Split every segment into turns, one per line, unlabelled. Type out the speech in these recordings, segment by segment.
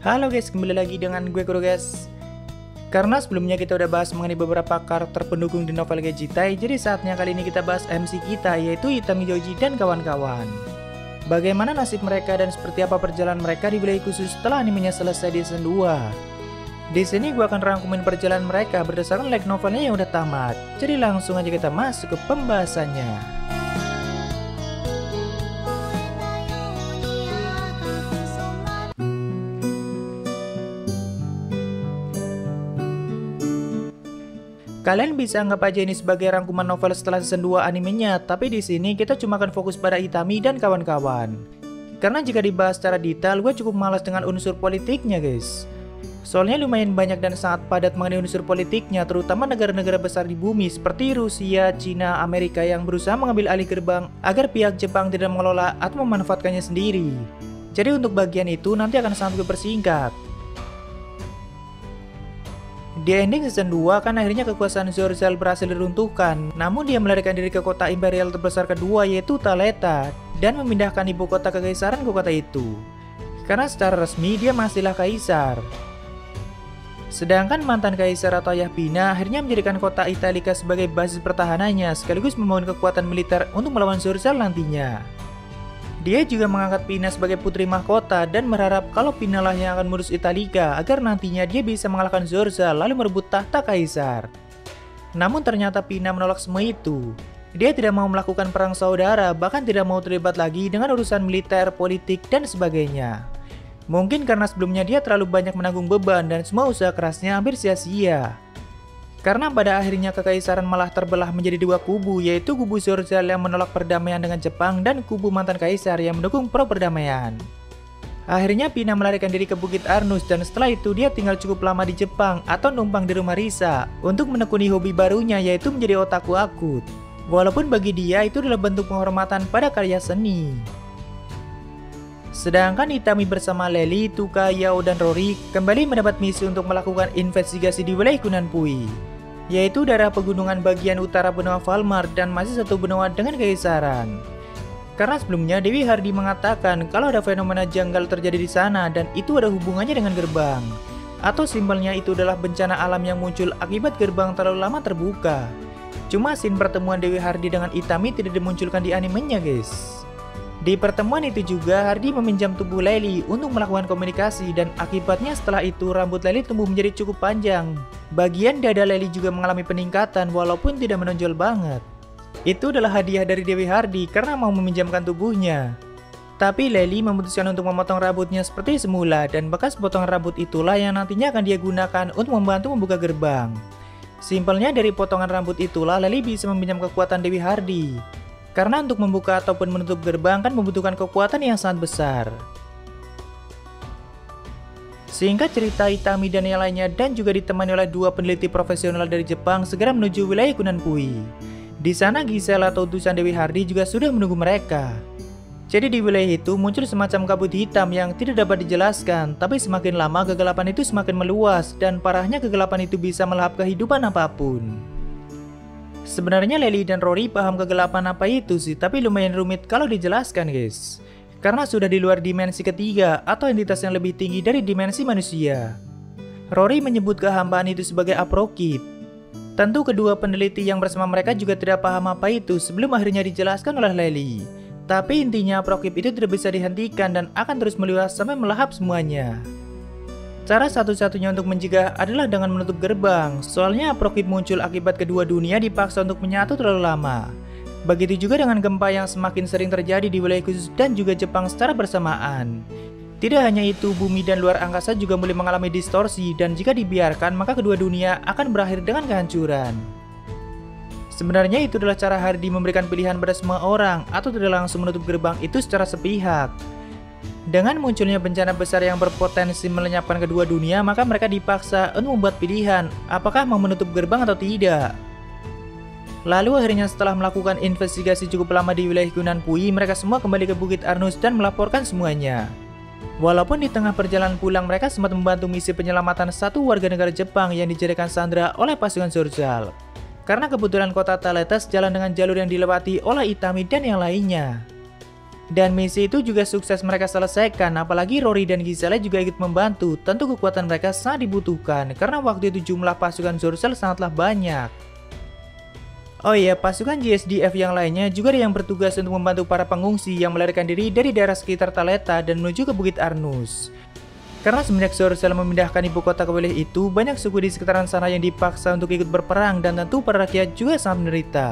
Halo guys, kembali lagi dengan gue Kuro guys. Karena sebelumnya kita udah bahas mengenai beberapa karakter pendukung di novel Gejitai, jadi saatnya kali ini kita bahas MC kita, yaitu Itami Joji dan kawan-kawan. Bagaimana nasib mereka dan seperti apa perjalanan mereka di wilayah khusus setelah animenya selesai di season 2. Di sini gue akan rangkumin perjalanan mereka berdasarkan light novelnya yang udah tamat. Jadi langsung aja kita masuk ke pembahasannya. Kalian bisa anggap aja ini sebagai rangkuman novel setelah season 2 animenya, tapi di sini kita cuma akan fokus pada Itami dan kawan-kawan. Karena jika dibahas secara detail, gue cukup malas dengan unsur politiknya guys. Soalnya lumayan banyak dan sangat padat mengenai unsur politiknya, terutama negara-negara besar di bumi seperti Rusia, Cina, Amerika yang berusaha mengambil alih gerbang agar pihak Jepang tidak mengelola atau memanfaatkannya sendiri. Jadi untuk bagian itu nanti akan sangat gue persingkat. Di ending season 2 kan akhirnya kekuasaan Zorzal berhasil diruntuhkan, namun dia melarikan diri ke kota imperial terbesar kedua yaitu Taleta dan memindahkan ibu kota kekaisaran ke kota itu. Karena secara resmi dia masihlah kaisar. Sedangkan mantan kaisar atau ayah Pina akhirnya menjadikan kota Italika sebagai basis pertahanannya sekaligus membangun kekuatan militer untuk melawan Zorzal nantinya. Dia juga mengangkat Pina sebagai putri mahkota dan berharap kalau Pina lah yang akan mengurus Italika agar nantinya dia bisa mengalahkan Zorzal lalu merebut tahta kaisar. Namun ternyata Pina menolak semua itu. Dia tidak mau melakukan perang saudara, bahkan tidak mau terlibat lagi dengan urusan militer, politik, dan sebagainya. Mungkin karena sebelumnya dia terlalu banyak menanggung beban dan semua usaha kerasnya hampir sia-sia. Karena pada akhirnya kekaisaran malah terbelah menjadi dua kubu, yaitu kubu Zorzal yang menolak perdamaian dengan Jepang dan kubu mantan kaisar yang mendukung pro perdamaian. Akhirnya Pina melarikan diri ke Bukit Arnus dan setelah itu dia tinggal cukup lama di Jepang atau numpang di rumah Risa untuk menekuni hobi barunya yaitu menjadi otaku akut. Walaupun bagi dia itu adalah bentuk penghormatan pada karya seni. Sedangkan Itami bersama Lely, Tuka, Yao, dan Rory kembali mendapat misi untuk melakukan investigasi di wilayah Kunanpui, yaitu daerah pegunungan bagian utara benua Valmar dan masih satu benua dengan kekaisaran. Karena sebelumnya Dewi Hardy mengatakan kalau ada fenomena janggal terjadi di sana dan itu ada hubungannya dengan gerbang. Atau simpelnya itu adalah bencana alam yang muncul akibat gerbang terlalu lama terbuka. Cuma scene pertemuan Dewi Hardy dengan Itami tidak dimunculkan di animenya guys. Di pertemuan itu juga Hardy meminjam tubuh Lely untuk melakukan komunikasi dan akibatnya setelah itu rambut Lely tumbuh menjadi cukup panjang. Bagian dada Lely juga mengalami peningkatan walaupun tidak menonjol banget. Itu adalah hadiah dari Dewi Hardy karena mau meminjamkan tubuhnya. Tapi Lely memutuskan untuk memotong rambutnya seperti semula dan bekas potongan rambut itulah yang nantinya akan dia gunakan untuk membantu membuka gerbang. Simpelnya dari potongan rambut itulah Lely bisa meminjam kekuatan Dewi Hardy. Karena untuk membuka ataupun menutup gerbang kan membutuhkan kekuatan yang sangat besar. Singkat cerita, Itami dan yang lainnya dan juga ditemani oleh dua peneliti profesional dari Jepang segera menuju wilayah Kunanpui. Di sana Giselle atau utusan Dewi Hardy juga sudah menunggu mereka. Jadi di wilayah itu muncul semacam kabut hitam yang tidak dapat dijelaskan, tapi semakin lama kegelapan itu semakin meluas dan parahnya kegelapan itu bisa melahap kehidupan apapun. Sebenarnya Lely dan Rory paham kegelapan apa itu sih, tapi lumayan rumit kalau dijelaskan guys. Karena sudah di luar dimensi ketiga atau entitas yang lebih tinggi dari dimensi manusia. Rory menyebut kehambaan itu sebagai aprokip. Tentu kedua peneliti yang bersama mereka juga tidak paham apa itu sebelum akhirnya dijelaskan oleh Lely. Tapi intinya aprokip itu tidak bisa dihentikan dan akan terus meluas sampai melahap semuanya. Cara satu-satunya untuk mencegah adalah dengan menutup gerbang, soalnya aprokip muncul akibat kedua dunia dipaksa untuk menyatu terlalu lama. Begitu juga dengan gempa yang semakin sering terjadi di wilayah khusus dan juga Jepang secara bersamaan. Tidak hanya itu, bumi dan luar angkasa juga mulai mengalami distorsi dan jika dibiarkan maka kedua dunia akan berakhir dengan kehancuran. Sebenarnya itu adalah cara Hardy memberikan pilihan pada semua orang atau tidak langsung menutup gerbang itu secara sepihak. Dengan munculnya bencana besar yang berpotensi melenyapkan kedua dunia, maka mereka dipaksa untuk membuat pilihan apakah mau menutup gerbang atau tidak. Lalu akhirnya setelah melakukan investigasi cukup lama di wilayah Kunanpui, mereka semua kembali ke Bukit Arnus dan melaporkan semuanya. Walaupun di tengah perjalanan pulang mereka sempat membantu misi penyelamatan satu warga negara Jepang yang dijadikan sandera oleh pasukan Zorzal. Karena kebetulan kota Taleta sejalan dengan jalur yang dilewati oleh Itami dan yang lainnya. Dan misi itu juga sukses mereka selesaikan, apalagi Rory dan Giselle juga ikut membantu. Tentu kekuatan mereka sangat dibutuhkan, karena waktu itu jumlah pasukan Zurcel sangatlah banyak. Oh iya, pasukan JSDF yang lainnya juga ada yang bertugas untuk membantu para pengungsi yang melarikan diri dari daerah sekitar Taleta dan menuju ke Bukit Arnus. Karena semenjak Zurcel memindahkan ibu kota ke wilayah itu, banyak suku di sekitaran sana yang dipaksa untuk ikut berperang dan tentu para rakyat juga sangat menderita.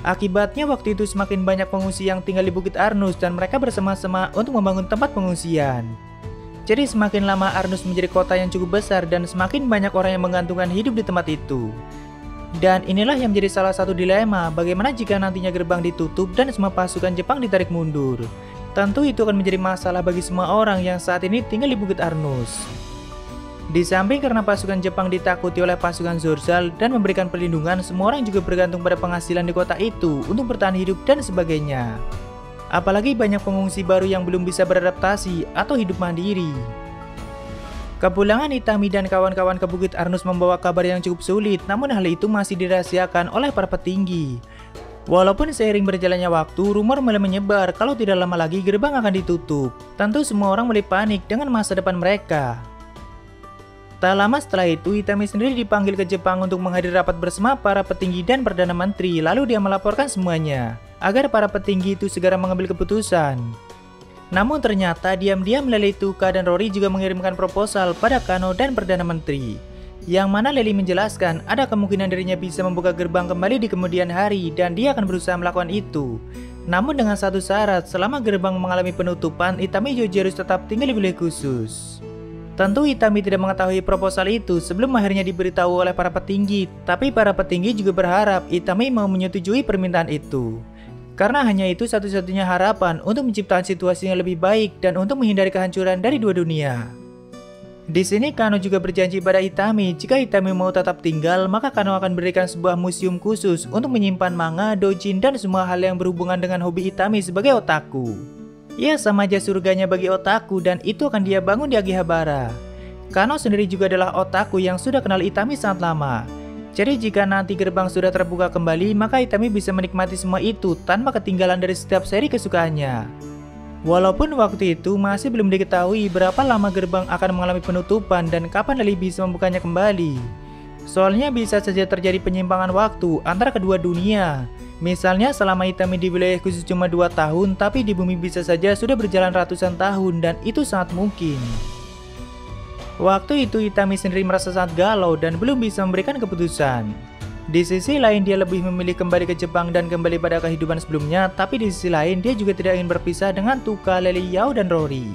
Akibatnya waktu itu semakin banyak pengungsi yang tinggal di Bukit Arnus dan mereka bersama-sama untuk membangun tempat pengungsian. Jadi semakin lama Arnus menjadi kota yang cukup besar dan semakin banyak orang yang menggantungkan hidup di tempat itu. Dan inilah yang menjadi salah satu dilema, bagaimana jika nantinya gerbang ditutup dan semua pasukan Jepang ditarik mundur. Tentu itu akan menjadi masalah bagi semua orang yang saat ini tinggal di Bukit Arnus. Di samping karena pasukan Jepang ditakuti oleh pasukan Zurcel dan memberikan perlindungan, semua orang juga bergantung pada penghasilan di kota itu untuk bertahan hidup dan sebagainya. Apalagi banyak pengungsi baru yang belum bisa beradaptasi atau hidup mandiri. Kepulangan Itami dan kawan-kawan ke Bukit Arnus membawa kabar yang cukup sulit, namun hal itu masih dirahasiakan oleh para petinggi. Walaupun seiring berjalannya waktu, rumor mulai menyebar kalau tidak lama lagi gerbang akan ditutup. Tentu semua orang mulai panik dengan masa depan mereka. Tak lama setelah itu, Itami sendiri dipanggil ke Jepang untuk menghadiri rapat bersama para petinggi dan Perdana Menteri, lalu dia melaporkan semuanya, agar para petinggi itu segera mengambil keputusan. Namun ternyata diam-diam Lely Tuka dan Rory juga mengirimkan proposal pada Kano dan Perdana Menteri, yang mana Lely menjelaskan ada kemungkinan dirinya bisa membuka gerbang kembali di kemudian hari dan dia akan berusaha melakukan itu. Namun dengan satu syarat, selama gerbang mengalami penutupan, Itami Joji harus tetap tinggal di wilayah khusus. Tentu Itami tidak mengetahui proposal itu sebelum akhirnya diberitahu oleh para petinggi, tapi para petinggi juga berharap Itami mau menyetujui permintaan itu. Karena hanya itu satu-satunya harapan untuk menciptakan situasi yang lebih baik dan untuk menghindari kehancuran dari dua dunia. Di sini Kano juga berjanji pada Itami, jika Itami mau tetap tinggal, maka Kano akan berikan sebuah museum khusus untuk menyimpan manga, doujin, dan semua hal yang berhubungan dengan hobi Itami sebagai otaku. Ya, sama aja surganya bagi otaku dan itu akan dia bangun di Akihabara. Kano sendiri juga adalah otaku yang sudah kenal Itami sangat lama. Jadi jika nanti gerbang sudah terbuka kembali, maka Itami bisa menikmati semua itu tanpa ketinggalan dari setiap seri kesukaannya. Walaupun waktu itu masih belum diketahui berapa lama gerbang akan mengalami penutupan dan kapan Lely bisa membukanya kembali. Soalnya bisa saja terjadi penyimpangan waktu antara kedua dunia. Misalnya selama Itami di wilayah khusus cuma 2 tahun, tapi di bumi bisa saja sudah berjalan ratusan tahun dan itu sangat mungkin. Waktu itu Itami sendiri merasa sangat galau dan belum bisa memberikan keputusan. Di sisi lain dia lebih memilih kembali ke Jepang dan kembali pada kehidupan sebelumnya, tapi di sisi lain dia juga tidak ingin berpisah dengan Tuka, Lely, Yao, dan Rory.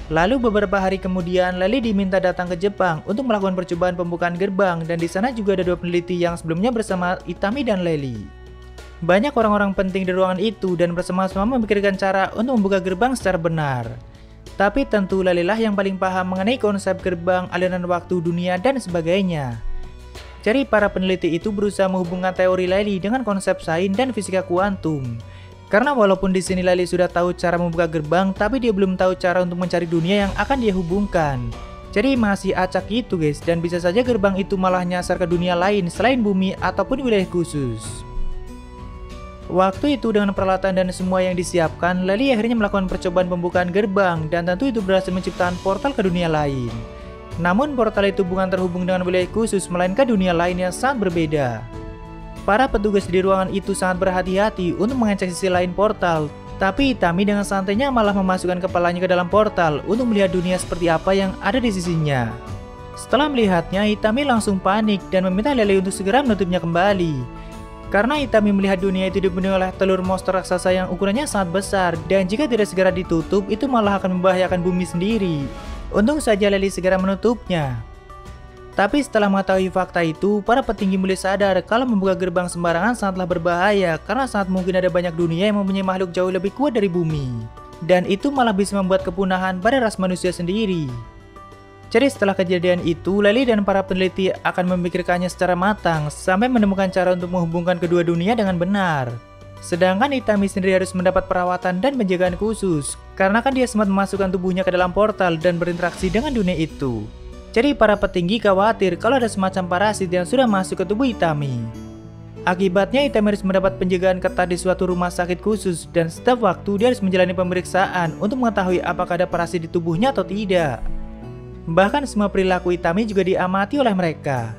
Lalu beberapa hari kemudian Lely diminta datang ke Jepang untuk melakukan percobaan pembukaan gerbang dan di sana juga ada 2 peneliti yang sebelumnya bersama Itami dan Lely. Banyak orang-orang penting di ruangan itu dan bersama-sama memikirkan cara untuk membuka gerbang secara benar. Tapi tentu Lely lah yang paling paham mengenai konsep gerbang, aliran waktu, dunia, dan sebagainya. Jadi para peneliti itu berusaha menghubungkan teori Lely dengan konsep sains dan fisika kuantum. Karena walaupun di sini Lely sudah tahu cara membuka gerbang, tapi dia belum tahu cara untuk mencari dunia yang akan dia hubungkan. Jadi masih acak gitu guys, dan bisa saja gerbang itu malah nyasar ke dunia lain selain bumi ataupun wilayah khusus. Waktu itu dengan peralatan dan semua yang disiapkan, Lely akhirnya melakukan percobaan pembukaan gerbang dan tentu itu berhasil menciptakan portal ke dunia lain. Namun portal itu bukan terhubung dengan wilayah khusus, melainkan dunia lain yang sangat berbeda. Para petugas di ruangan itu sangat berhati-hati untuk mengecek sisi lain portal, tapi Itami dengan santainya malah memasukkan kepalanya ke dalam portal untuk melihat dunia seperti apa yang ada di sisinya. Setelah melihatnya, Itami langsung panik dan meminta Lely untuk segera menutupnya kembali. Karena Itami melihat dunia itu dipenuhi oleh telur monster raksasa yang ukurannya sangat besar, dan jika tidak segera ditutup, itu malah akan membahayakan bumi sendiri. Untung saja Lely segera menutupnya. Tapi setelah mengetahui fakta itu, para petinggi mulai sadar kalau membuka gerbang sembarangan sangatlah berbahaya karena sangat mungkin ada banyak dunia yang mempunyai makhluk jauh lebih kuat dari bumi. Dan itu malah bisa membuat kepunahan pada ras manusia sendiri. Jadi setelah kejadian itu, Lely dan para peneliti akan memikirkannya secara matang sampai menemukan cara untuk menghubungkan kedua dunia dengan benar. Sedangkan Itami sendiri harus mendapat perawatan dan penjagaan khusus karena kan dia sempat memasukkan tubuhnya ke dalam portal dan berinteraksi dengan dunia itu. Jadi para petinggi khawatir kalau ada semacam parasit yang sudah masuk ke tubuh Itami. Akibatnya Itami harus mendapat penjagaan ketat di suatu rumah sakit khusus dan setiap waktu dia harus menjalani pemeriksaan untuk mengetahui apakah ada parasit di tubuhnya atau tidak. Bahkan semua perilaku Itami juga diamati oleh mereka.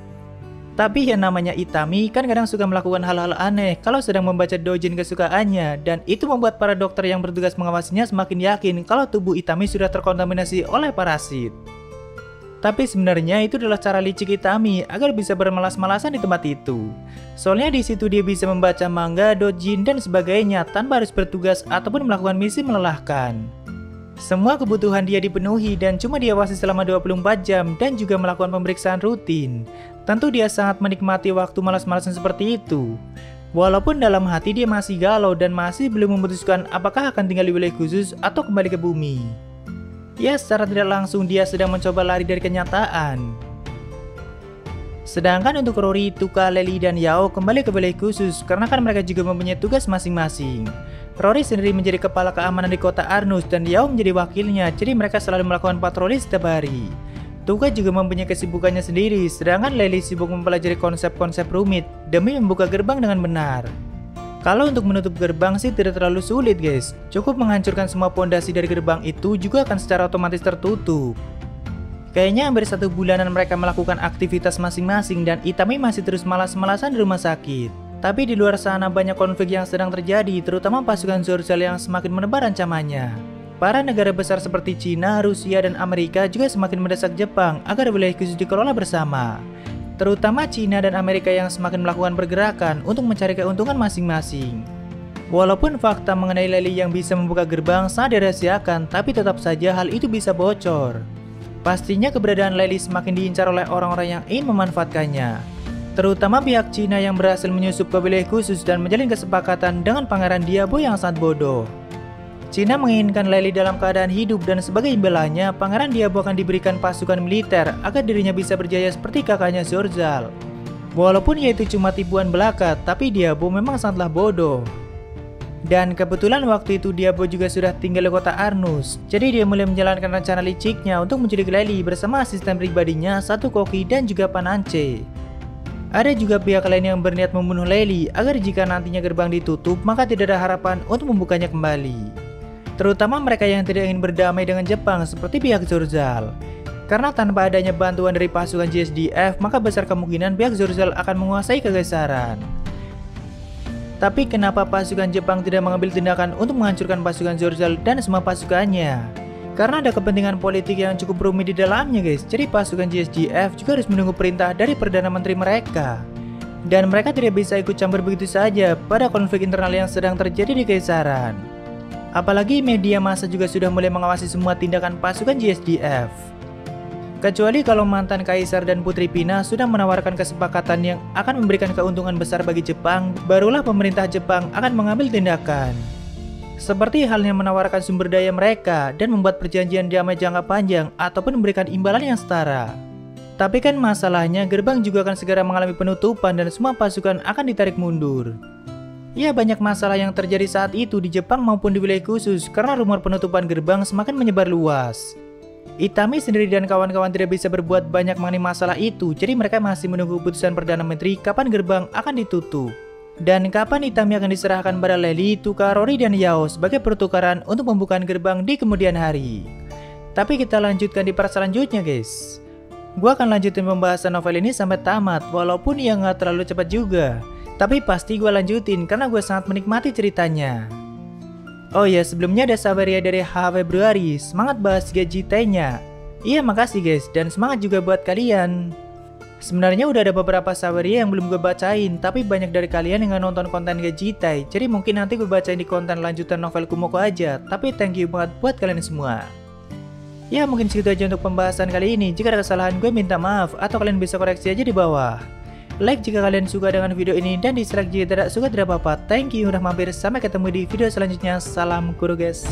Tapi yang namanya Itami kan kadang suka melakukan hal-hal aneh kalau sedang membaca doujin kesukaannya, dan itu membuat para dokter yang bertugas mengawasinya semakin yakin kalau tubuh Itami sudah terkontaminasi oleh parasit. Tapi sebenarnya itu adalah cara licik Itami agar bisa bermalas-malasan di tempat itu. Soalnya di situ dia bisa membaca manga, doujin, dan sebagainya tanpa harus bertugas ataupun melakukan misi melelahkan. Semua kebutuhan dia dipenuhi dan cuma diawasi selama 24 jam dan juga melakukan pemeriksaan rutin. Tentu dia sangat menikmati waktu malas-malasan seperti itu. Walaupun dalam hati dia masih galau dan masih belum memutuskan apakah akan tinggal di wilayah khusus atau kembali ke bumi. Ya, secara tidak langsung dia sedang mencoba lari dari kenyataan. Sedangkan untuk Rory, Tuka, Lely, dan Yao kembali ke wilayah khusus karena kan mereka juga mempunyai tugas masing-masing. Rory sendiri menjadi kepala keamanan di kota Arnus dan Yao menjadi wakilnya, jadi mereka selalu melakukan patroli setiap hari. Tuka juga mempunyai kesibukannya sendiri, sedangkan Lely sibuk mempelajari konsep-konsep rumit demi membuka gerbang dengan benar. Kalau untuk menutup gerbang sih tidak terlalu sulit guys, cukup menghancurkan semua pondasi dari gerbang itu juga akan secara otomatis tertutup. Kayaknya hampir 1 bulanan mereka melakukan aktivitas masing-masing dan Itami masih terus malas-malasan di rumah sakit. Tapi di luar sana banyak konflik yang sedang terjadi, terutama pasukan Zorzal yang semakin menebar ancamannya. Para negara besar seperti Cina, Rusia, dan Amerika juga semakin mendesak Jepang agar wilayah khusus dikelola bersama. Terutama Cina dan Amerika yang semakin melakukan pergerakan untuk mencari keuntungan masing-masing. Walaupun fakta mengenai Lely yang bisa membuka gerbang sangat dirahasiakan, tapi tetap saja hal itu bisa bocor. Pastinya keberadaan Lely semakin diincar oleh orang-orang yang ingin memanfaatkannya. Terutama pihak Cina yang berhasil menyusup ke wilayah khusus dan menjalin kesepakatan dengan Pangeran Diabo yang sangat bodoh. Cina menginginkan Lely dalam keadaan hidup dan sebagai imbalannya, Pangeran Diabo akan diberikan pasukan militer agar dirinya bisa berjaya seperti kakaknya Zorzal. Walaupun yaitu cuma tipuan belaka, tapi Diabo memang sangatlah bodoh. Dan kebetulan waktu itu Diabo juga sudah tinggal di kota Arnus, jadi dia mulai menjalankan rencana liciknya untuk menculik Lely bersama asisten pribadinya, satu koki dan juga Panance. Ada juga pihak lain yang berniat membunuh Lely agar jika nantinya gerbang ditutup maka tidak ada harapan untuk membukanya kembali. Terutama mereka yang tidak ingin berdamai dengan Jepang seperti pihak Zorzal. Karena tanpa adanya bantuan dari pasukan JSDF, maka besar kemungkinan pihak Zorzal akan menguasai Kekaisaran. Tapi kenapa pasukan Jepang tidak mengambil tindakan untuk menghancurkan pasukan Zorzal dan semua pasukannya? Karena ada kepentingan politik yang cukup rumit di dalamnya guys, jadi pasukan JSDF juga harus menunggu perintah dari Perdana Menteri mereka. Dan mereka tidak bisa ikut campur begitu saja pada konflik internal yang sedang terjadi di Kekaisaran. Apalagi media massa juga sudah mulai mengawasi semua tindakan pasukan JSDF. Kecuali kalau mantan Kaisar dan Putri Pina sudah menawarkan kesepakatan yang akan memberikan keuntungan besar bagi Jepang, barulah pemerintah Jepang akan mengambil tindakan. Seperti halnya menawarkan sumber daya mereka dan membuat perjanjian damai jangka panjang ataupun memberikan imbalan yang setara. Tapi kan masalahnya gerbang juga akan segera mengalami penutupan dan semua pasukan akan ditarik mundur. Ya, banyak masalah yang terjadi saat itu di Jepang maupun di wilayah khusus karena rumor penutupan gerbang semakin menyebar luas. Itami sendiri dan kawan-kawan tidak bisa berbuat banyak mengenai masalah itu, jadi mereka masih menunggu keputusan Perdana Menteri kapan gerbang akan ditutup. Dan kapan Itami akan diserahkan pada Lely, Tuka, Rory, dan Yao sebagai pertukaran untuk pembukaan gerbang di kemudian hari. Tapi kita lanjutkan di part selanjutnya guys. Gua akan lanjutin pembahasan novel ini sampai tamat, walaupun ya nggak terlalu cepat juga. Tapi pasti gue lanjutin karena gue sangat menikmati ceritanya. Oh ya, sebelumnya ada Saweria dari H Februari, semangat bahas gaji T-nya. Iya, makasih guys, dan semangat juga buat kalian. Sebenarnya udah ada beberapa Saweria yang belum gue bacain, tapi banyak dari kalian yang nonton konten gaji T, jadi mungkin nanti gue bacain di konten lanjutan novel Kumoko aja. Tapi thank you banget buat kalian semua. Ya, mungkin segitu aja untuk pembahasan kali ini. Jika ada kesalahan gue minta maaf, atau kalian bisa koreksi aja di bawah. Like jika kalian suka dengan video ini dan dislike jika tidak suka tidak apa-apa. Thank you udah mampir, sampai ketemu di video selanjutnya. Salam guru guys.